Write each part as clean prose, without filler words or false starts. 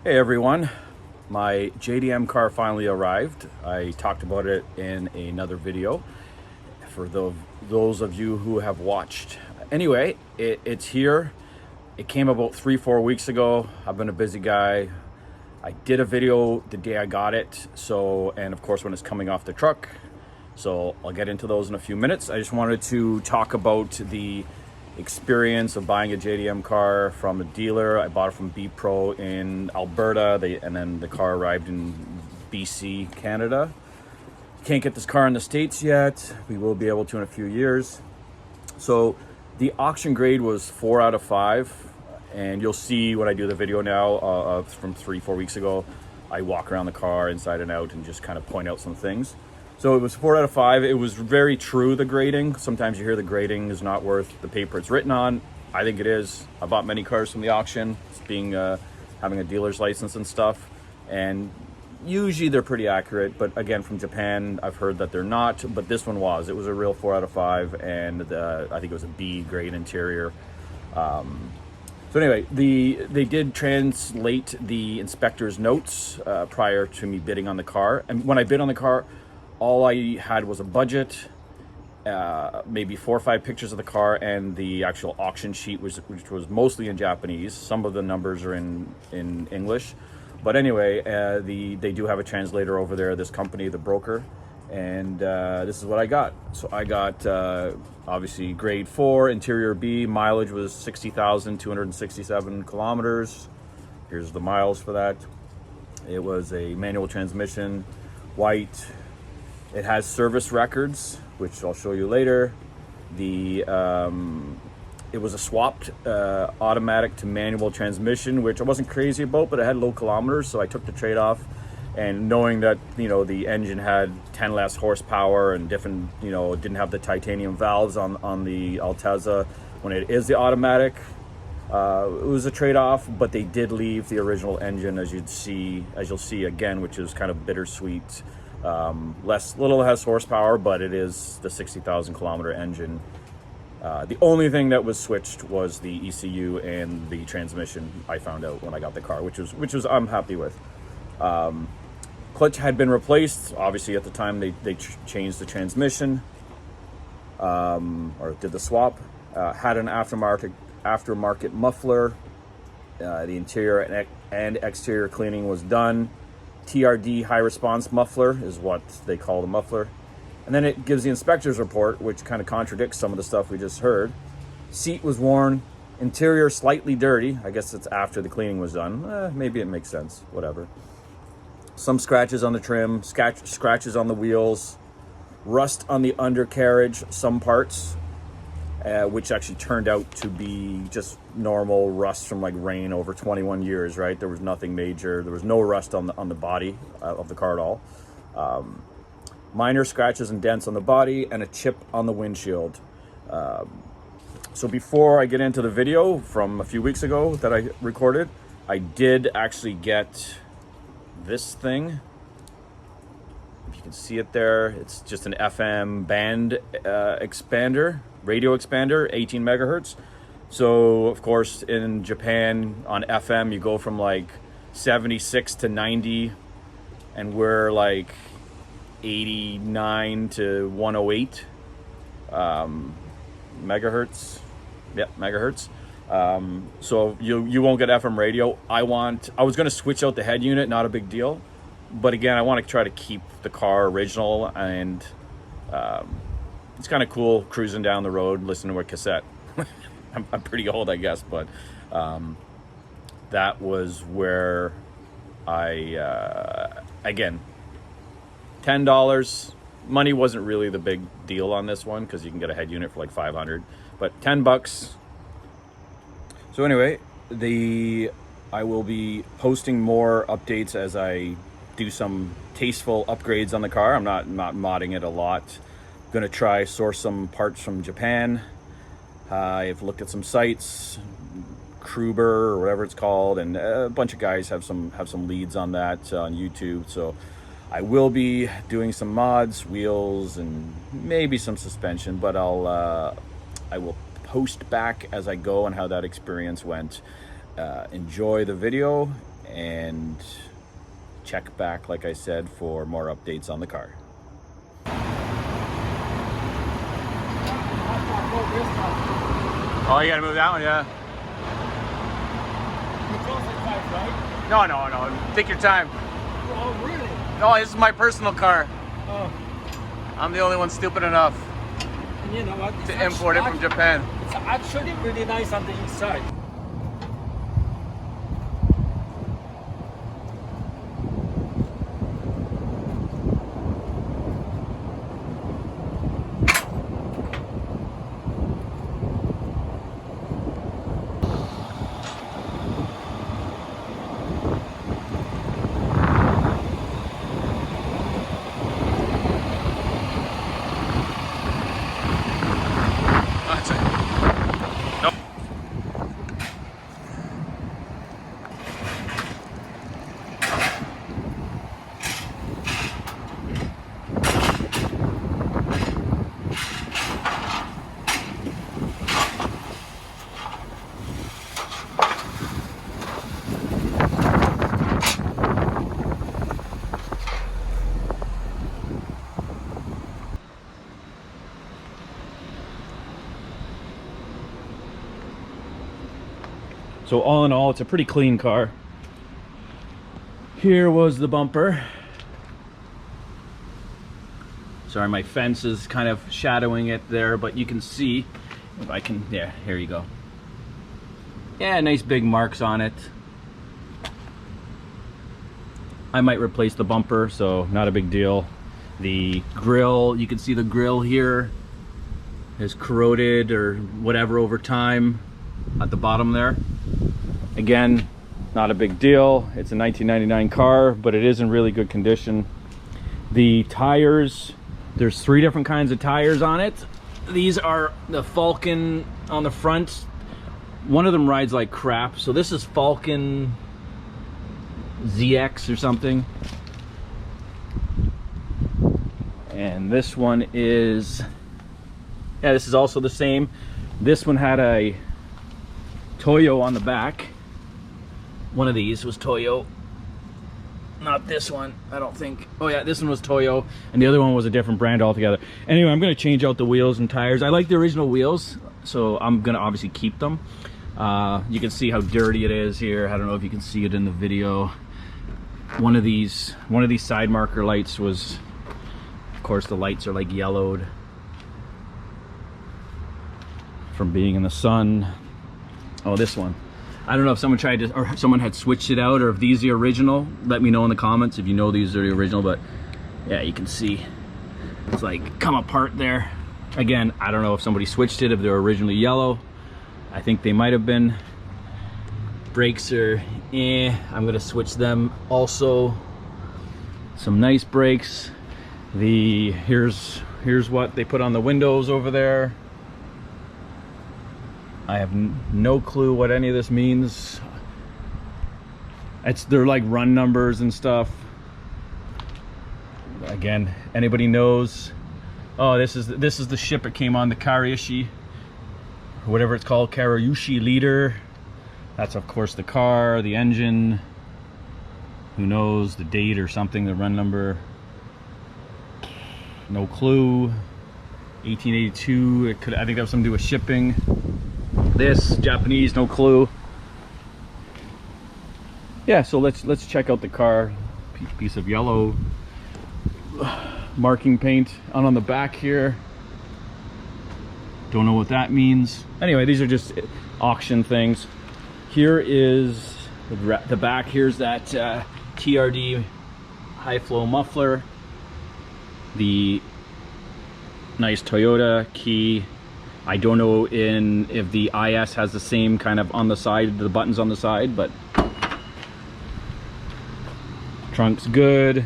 Hey everyone, my JDM car finally arrived. I talked about it in another video for those of you who have watched. Anyway, it's here. It came about 3-4 weeks ago. I've been a busy guy. I did a video the day I got it, and of course when it's coming off the truck. So I'll get into those in a few minutes. I just wanted to talk about the experience of buying a JDM car from a dealer. I bought it from EP.1 in Alberta, and then the car arrived in BC, Canada. Can't get this car in the States yet. We will be able to in a few years. So the auction grade was 4 out of 5, and you'll see when I do the video now from 3-4 weeks ago. I walk around the car inside and out and just kind of point out some things. So it was 4 out of 5. It was very true, the grading. Sometimes you hear the grading is not worth the paper it's written on. I think it is. I bought many cars from the auction, having a dealer's license and stuff. And usually they're pretty accurate, but again, from Japan, I've heard that they're not, but this one was. It was a real 4 out of 5, and I think it was a B grade interior. So anyway, they did translate the inspector's notes prior to me bidding on the car. And when I bid on the car, all I had was a budget, maybe 4 or 5 pictures of the car, and the actual auction sheet, which was mostly in Japanese. Some of the numbers are in English. But anyway, they do have a translator over there, this company, the broker, and this is what I got. So I got, obviously, grade 4, interior B, mileage was 60,267 kilometers. Here's the miles for that. It was a manual transmission, white. It has service records, which I'll show you later. It was a swapped automatic to manual transmission, which I wasn't crazy about, but it had low kilometers, so I took the trade-off. And knowing that, the engine had 10 less horsepower and different, it didn't have the titanium valves on the Altezza when it is the automatic, it was a trade-off, but they did leave the original engine, as you'll see again, which is kind of bittersweet. Little less horsepower, but it is the 60,000 kilometer engine. The only thing that was switched was the ECU and the transmission. I found out when I got the car, which was I'm happy with. Clutch had been replaced. Obviously, at the time they changed the transmission, or did the swap. Had an aftermarket muffler. The interior and exterior cleaning was done. TRD high response muffler is what they call the muffler. And then it gives the inspector's report, which kind of contradicts some of the stuff we just heard. Seat was worn, interior slightly dirty. I guess it's after the cleaning was done. Maybe it makes sense, whatever. Some scratches on the trim, scratches on the wheels, rust on the undercarriage, some parts, which actually turned out to be just normal rust from like rain over 21 years, right? There was nothing major. There was no rust on the body of the car at all. Minor scratches and dents on the body and a chip on the windshield. So before I get into the video from a few weeks ago that I recorded, I did actually get this thing. If you can see it there, it's just an FM band expander, radio expander, 18 megahertz. So of course in Japan on FM you go from like 76 to 90, and we're like 89 to 108 megahertz. Yep, megahertz. So you won't get FM radio. I was going to switch out the head unit, not a big deal, but again I want to try to keep the car original, and it's kind of cool cruising down the road listening to a cassette. I'm pretty old, I guess, but that was where again, $10. Money wasn't really the big deal on this one because you can get a head unit for like $500, but $10. So anyway, I will be posting more updates as I do some tasteful upgrades on the car. I'm not modding it a lot. I'm gonna try source some parts from Japan. I've looked at some sites, Kruber or whatever it's called, and a bunch of guys have some leads on that on YouTube. So I will be doing some mods, wheels, and maybe some suspension, but I will post back as I go on how that experience went. Enjoy the video, and check back, like I said, for more updates on the car. Oh, you gotta move that one, yeah. No. Take your time. Oh, really? No, this is my personal car. Oh. I'm the only one stupid enough You know what? to import it from Japan. It's actually really nice on the inside. So all in all, it's a pretty clean car. Here was the bumper. Sorry, my fence is kind of shadowing it there, but you can see, if I can, yeah, here you go. Yeah, nice big marks on it. I might replace the bumper, so not a big deal. The grill, you can see the grill here is corroded or whatever over time at the bottom there. Again, not a big deal. It's a 1999 car, but it is in really good condition. The tires, there's 3 different kinds of tires on it. These are the Falcon on the front. One of them rides like crap, so this is Falcon ZX or something. And this one is, yeah, this is also the same. This one had a Toyo on the back. One of these was Toyo. Not this one, I don't think. Oh yeah, this one was Toyo, and the other one was a different brand altogether. Anyway, I'm gonna change out the wheels and tires. I like the original wheels, so I'm gonna obviously keep them. You can see how dirty it is here. I don't know if you can see it in the video. One of these side marker lights was, of course, the lights are like yellowed from being in the sun. Oh, this one. I don't know if someone tried to, or someone had switched it out, or if these are the original. Let me know in the comments if you know these are the original, but yeah, you can see it's like come apart there. Again, I don't know if somebody switched it, if they're originally yellow. I think they might have been. Brakes are I'm gonna switch them also. Some nice brakes. Here's what they put on the windows over there. I have no clue what any of this means. They're like run numbers and stuff. Again, anybody knows? Oh, this is the ship it came on, the Kariushi, or whatever it's called, Kariushi Leader. That's of course the car, the engine. Who knows the date or something, the run number? No clue. 1882. I think that was something to do with shipping. This Japanese, no clue. Yeah, so let's check out the car. Piece of yellow marking paint on the back here. Don't know what that means. Anyway, these are just auction things. Here is the back. Here's that TRD high flow muffler. The nice Toyota key. I don't know if the IS has the same kind of on the side, the buttons on the side, but trunk's good.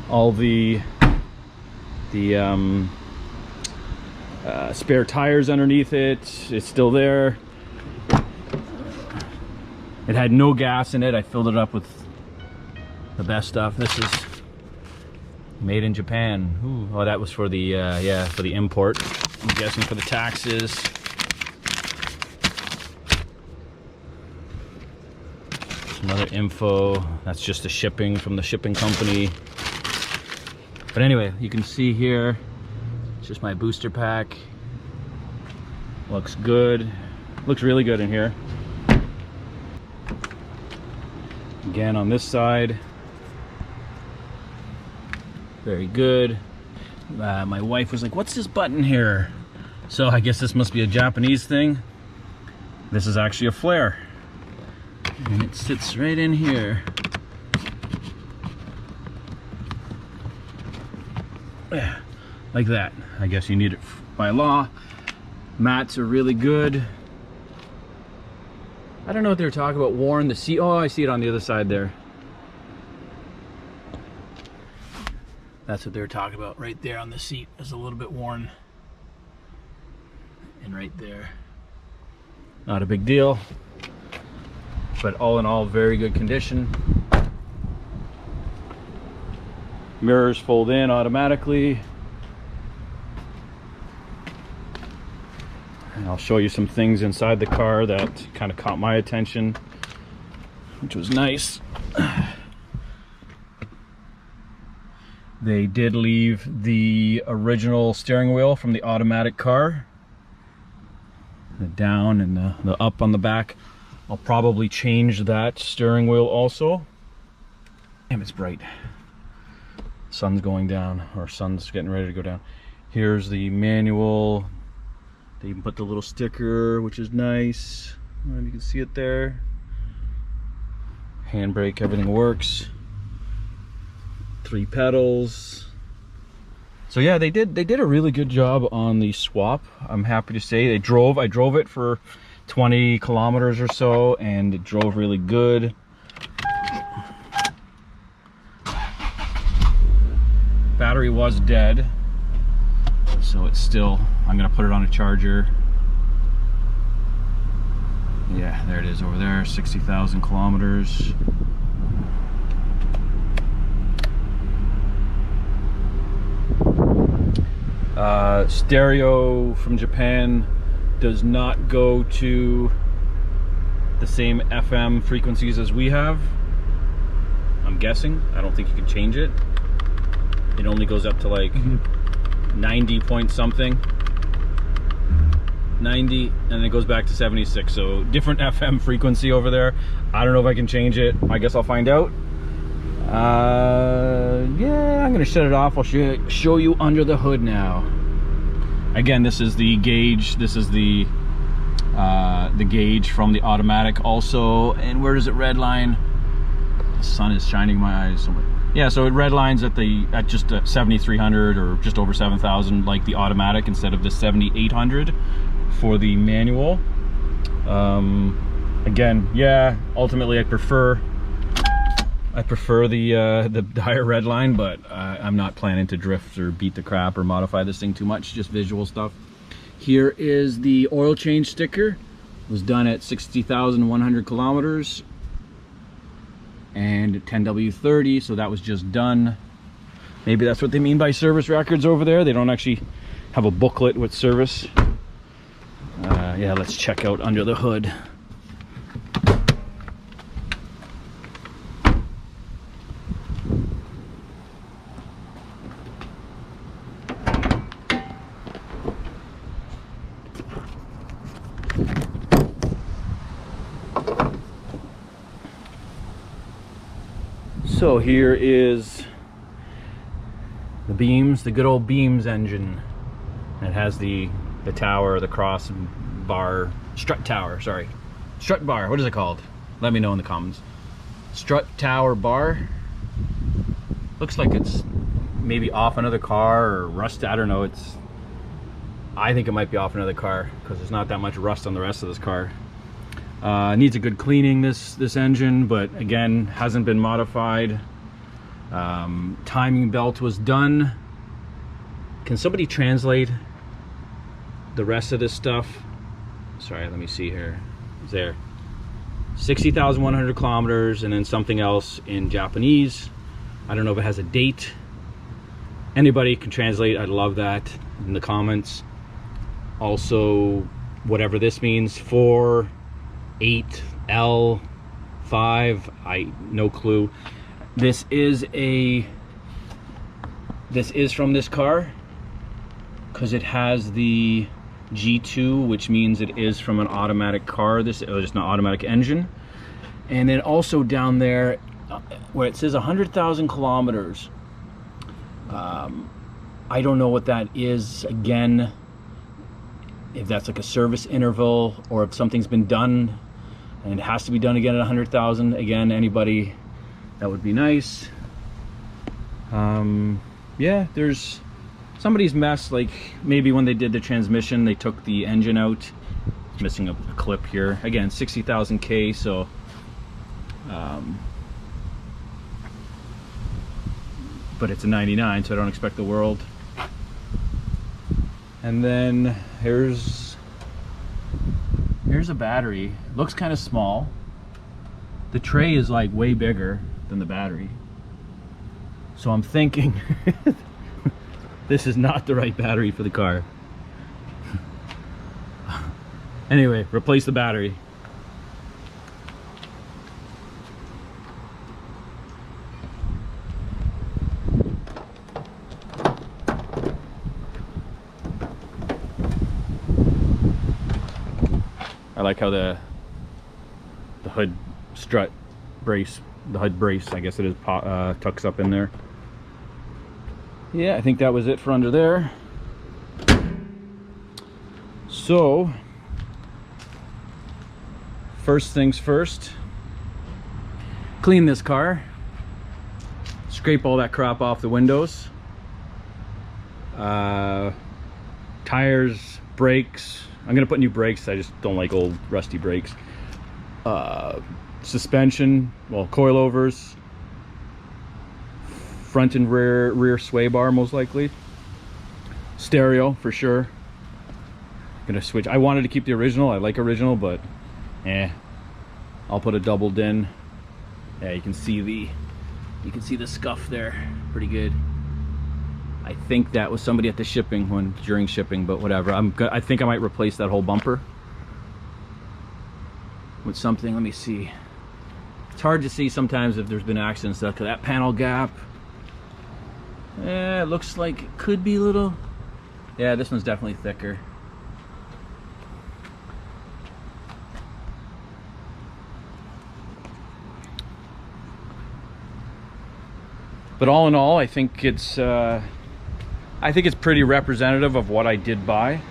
All the spare tires underneath it, it's still there. It had no gas in it. I filled it up with the best stuff. This is made in Japan. Ooh, oh, that was for the yeah, for the import. I'm guessing for the taxes. Some other info. That's just the shipping from the shipping company. But anyway, you can see here, it's just my booster pack. Looks good. Looks really good in here. Again, on this side, very good. My wife was like, what's this button here? So I guess this must be a Japanese thing. This is actually a flare. And it sits right in here. Yeah, like that. I guess you need it by law. Mats are really good. I don't know what they were talking about, worn the seat. Oh, I see it on the other side there. That's what they were talking about. Right there on the seat is a little bit worn. And right there. Not a big deal. But all in all, very good condition. Mirrors fold in automatically. And I'll show you some things inside the car that kind of caught my attention, which was nice. They did leave the original steering wheel from the automatic car. The down and the up on the back. I'll probably change that steering wheel also. Damn, it's bright. Sun's going down, or sun's getting ready to go down. Here's the manual. They even put the little sticker, which is nice. I don't know if you can see it there. Handbrake, everything works. 3 pedals. So yeah, they did a really good job on the swap. I'm happy to say I drove it for 20 kilometers or so, and it drove really good. Battery was dead, so it's still, I'm gonna put it on a charger. Yeah, there it is over there, 60,000 kilometers. Stereo from Japan does not go to the same FM frequencies as we have. I'm guessing. I don't think you can change it. It only goes up to like 90 point something. 90, and it goes back to 76. So different FM frequency over there. I don't know if I can change it. I guess I'll find out. Yeah, I'm gonna shut it off. I'll show you under the hood now. Again, this is the gauge. This is the gauge from the automatic also. And where does it redline? The sun is shining in my eyes somewhere. Yeah, so it redlines at just 7,300 or just over 7,000 like the automatic, instead of the 7,800 for the manual. Again, yeah, ultimately I prefer the higher red line, but I'm not planning to drift or beat the crap or modify this thing too much, just visual stuff. Here is the oil change sticker. It was done at 60,100 kilometers and 10W30, so that was just done. Maybe that's what they mean by service records over there. They don't actually have a booklet with service. Yeah, let's check out under the hood. So here is the beams, the good old beams engine. It has the tower, the cross bar, strut tower, sorry. Strut bar, what is it called? Let me know in the comments. Strut tower bar. Looks like it's maybe off another car or rust, I don't know. I think it might be off another car because there's not that much rust on the rest of this car. Needs a good cleaning, this engine, but again, hasn't been modified. Timing belt was done. Can somebody translate the rest of this stuff? Sorry, let me see here. It's there. 60,100 kilometers and then something else in Japanese. I don't know if it has a date. Anybody can translate, I'd love that in the comments. Also, whatever this means, 4, 8, L, 5, no clue. This is from this car because it has the G2, which means it is from an automatic car. This is just an automatic engine. And then also down there where it says 100,000 kilometers, I don't know what that is. Again, if that's like a service interval or if something's been done and it has to be done again at 100,000. Again, anybody, that would be nice. Yeah, there's somebody's mess, like maybe when they did the transmission, they took the engine out. It's missing a clip here. Again, 60,000 K, so but it's a 99, so I don't expect the world. And then here's a battery. Looks kind of small. The tray is like way bigger than the battery. So I'm thinking this is not the right battery for the car. Anyway, replace the battery. I like how the hood strut brace, the hood brace, I guess it is, tucks up in there. Yeah, I think that was it for under there. So, first things first, clean this car, scrape all that crap off the windows, tires, brakes. I'm gonna put new brakes. I just don't like old rusty brakes. Suspension, well, coilovers, front and rear sway bar most likely, stereo for sure. Gonna switch. I wanted to keep the original. I like original, but I'll put a double din. Yeah, you can see the scuff there pretty good. I think that was somebody at the shipping during shipping, but whatever. I think I might replace that whole bumper with something. Let me see. It's hard to see sometimes if there's been accidents stuff. That panel gap, it looks like it could be a little. Yeah, this one's definitely thicker. But all in all, I think it's pretty representative of what I did buy.